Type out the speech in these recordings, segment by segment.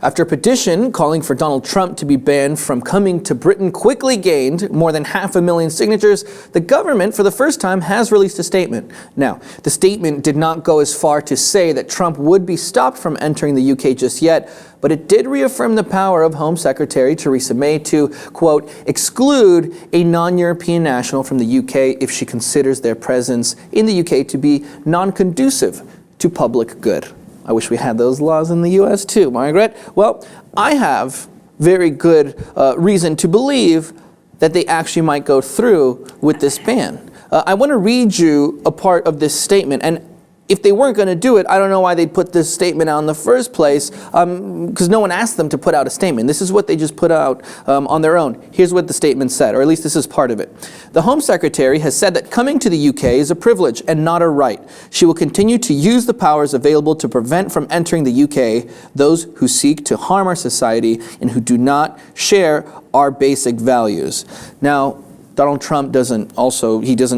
After a petition calling for Donald Trump to be banned from coming to Britain quickly gained more than 500,000 signatures, the government, for the first time, has released a statement. Now, the statement did not go as far to say that Trump would be stopped from entering the UK just yet, but it did reaffirm the power of Home Secretary Theresa May to, quote, exclude a non-European national from the UK if she considers their presence in the UK to be non-conducive to public good. I wish we had those laws in the U.S. too, Margaret. Well, I have very good reason to believe that they actually might go through with this ban. I want to read you a part of this statement, and if they weren't going to do it, I don't know why they'd put this statement out in the first place, because no one asked them to put out a statement. This is what they just put out on their own. Here's what the statement said, or at least this is part of it. The Home Secretary has said that coming to the UK is a privilege and not a right. She will continue to use the powers available to prevent from entering the UK those who seek to harm our society and who do not share our basic values. Now, Donald Trump doesn't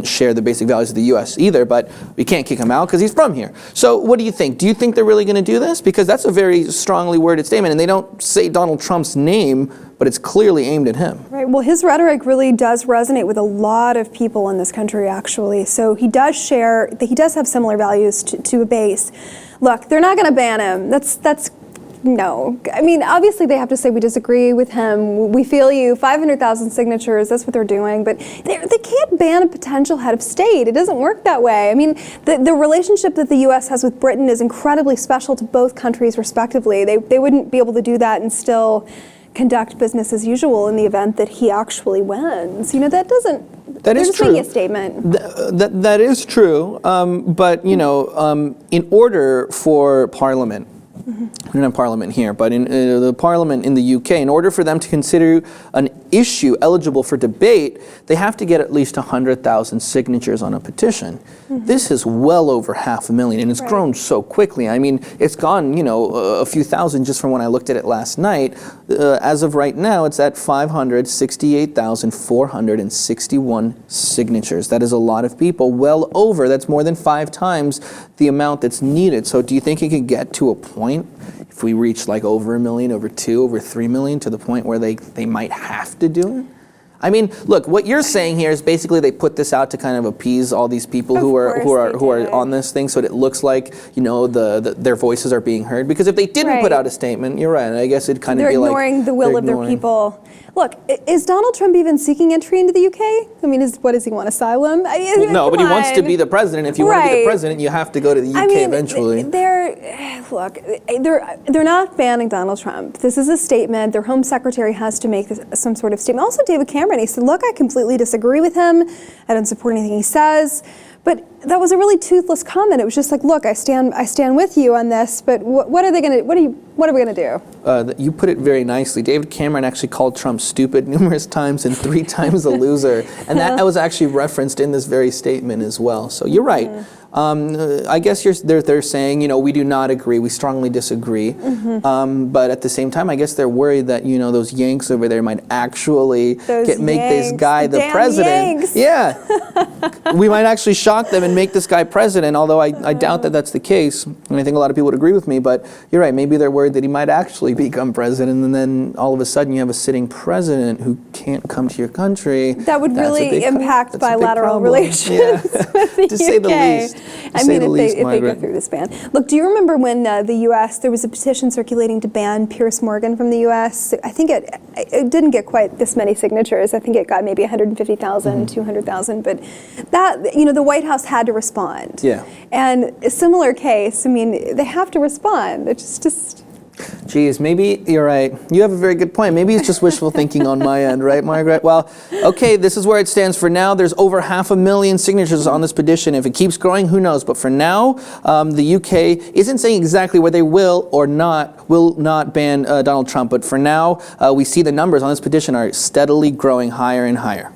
share the basic values of the U.S. either, but we can't kick him out because he's from here. So what do you think? Do you think they're really going to do this? Because that's a very strongly worded statement, and they don't say Donald Trump's name, but it's clearly aimed at him. Right. Well, his rhetoric really does resonate with a lot of people in this country, actually. So he does have similar values to a base. Look, they're not going to ban him. No. I mean, obviously they have to say we disagree with him. We feel you. 500,000 signatures, that's what they're doing. But they can't ban a potential head of state. It doesn't work that way. I mean, the relationship that the U.S. has with Britain is incredibly special to both countries respectively. They wouldn't be able to do that and still conduct business as usual in the event that he actually wins. You know, that doesn't... That is true. They're just making a statement. That is true. But, you know, in order for Parliament, we don't have Parliament here, but in the Parliament in the UK, in order for them to consider an issue eligible for debate, they have to get at least 100,000 signatures on a petition. This is well over 500,000, and it's grown so quickly. I mean, it's gone, you know, a few thousand just from when I looked at it last night. As of right now, it's at 568,461 signatures. That is a lot of people, well over. That's more than 5 times the amount that's needed. So do you think it could get to a point, if we reach like over 1 million, over 2, over 3 million, to the point where they might have to do it? I mean, look, what you're saying here is basically they put this out to kind of appease all these people who are on this thing, so that it looks like, you know, their voices are being heard. Because if they didn't put out a statement, you're right. I guess it'd kind of be like they're ignoring the will of their people. Look, is Donald Trump even seeking entry into the UK? I mean, what does he want, asylum? No, but he wants to be the president. If you want to be the president, you have to go to the UK eventually. They're not banning Donald Trump. This is a statement. Their Home Secretary has to make some sort of statement. Also, David Cameron, he said, look, I completely disagree with him. I don't support anything he says. But that was a really toothless comment. It was just like, look, I stand with you on this, but what are we going to do? You put it very nicely. David Cameron actually called Trump stupid numerous times and 3 times a loser. And that was actually referenced in this very statement as well. So you're right. I guess they're saying, you know, we do not agree, we strongly disagree. But at the same time, I guess they're worried that, you know, those Yanks over there might actually make this guy the president. Yanks. Yeah. We might actually shock them and make this guy president, although I doubt that that's the case. And I think a lot of people would agree with me, but you're right, maybe they're worried that he might actually become president, and then all of a sudden you have a sitting president who can't come to your country. That would really impact bilateral relations with the to say the least. I mean, if they go through this ban. Look, do you remember when the U.S., there was a petition circulating to ban Piers Morgan from the U.S.? I think it didn't get quite this many signatures. I think it got maybe 150,000, 200,000, but that, you know, the White House had to respond. Yeah. And a similar case, I mean, they have to respond. It's just... Geez, maybe you're right. You have a very good point. Maybe it's just wishful thinking on my end, right, Margaret? Well, okay, this is where it stands for now. There's over 500,000 signatures on this petition. If it keeps growing, who knows? But for now, the UK isn't saying exactly where they will not ban Donald Trump. But for now, we see the numbers on this petition are steadily growing higher and higher.